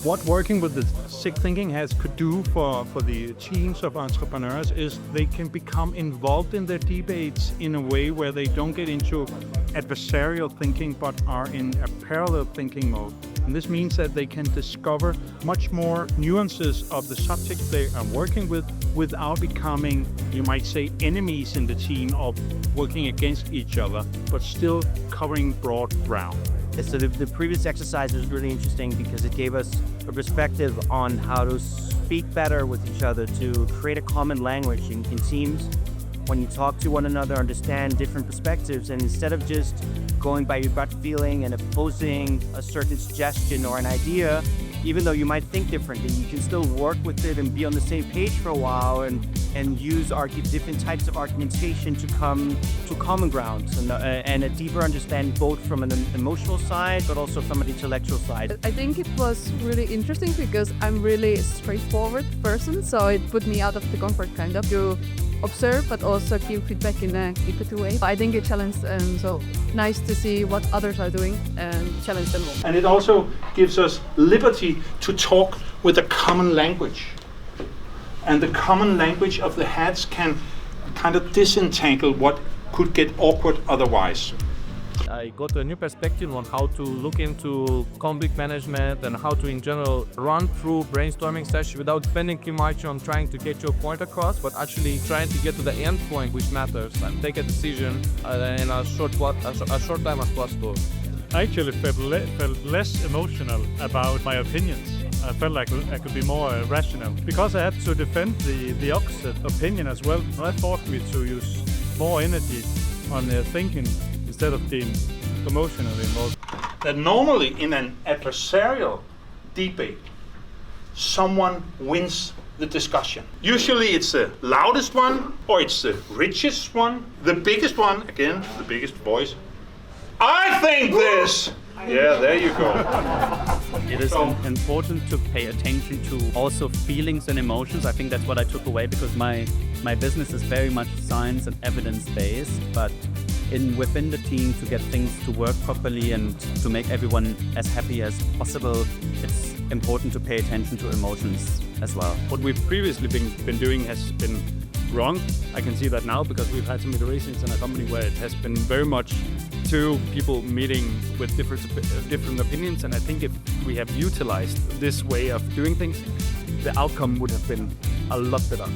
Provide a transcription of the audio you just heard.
What working with the SIG thinking could do for the teams of entrepreneurs is they can become involved in their debates in a way where they don't get into adversarial thinking but are in a parallel thinking mode. And this means that they can discover much more nuances of the subject they are working with without becoming, you might say, enemies in the team or working against each other, but still covering broad ground. So the previous exercise was really interesting because it gave us a perspective on how to speak better with each other, to create a common language in teams. When you talk to one another, understand different perspectives, and instead of just going by your gut feeling and opposing a certain suggestion or an idea, even though you might think differently, you can still work with it and be on the same page for a while and use different types of argumentation to come to common grounds and a deeper understanding both from an emotional side but also from an intellectual side. I think it was really interesting because I'm really a straightforward person, so it put me out of the comfort kind of to observe but also give feedback in a equity way. I think it challenged, so nice to see what others are doing and challenge them more. And it also gives us liberty to talk with a common language. And the common language of the hats can kind of disentangle what could get awkward otherwise. I got a new perspective on how to look into conflict management and how to, in general, run through brainstorming sessions without spending too much on trying to get your point across, but actually trying to get to the end point, which matters, and take a decision in a short time as possible. I actually felt less emotional about my opinions. I felt like I could be more rational. Because I had to defend the opposite opinion as well, that forced me to use more energy on thinking instead of being emotionally involved. That normally in an adversarial debate, someone wins the discussion. Usually it's the loudest one, or it's the richest one, the biggest one, again, the biggest voice. I think this! Yeah, there you go. It is important to pay attention to also feelings and emotions. I think that's what I took away because my business is very much science and evidence-based, but within the team to get things to work properly and to make everyone as happy as possible, it's important to pay attention to emotions as well. What we've previously been doing has been wrong. I can see that now because we've had some iterations in our company where it has been very much two people meeting with different opinions, and I think if we have utilized this way of doing things, the outcome would have been a lot better.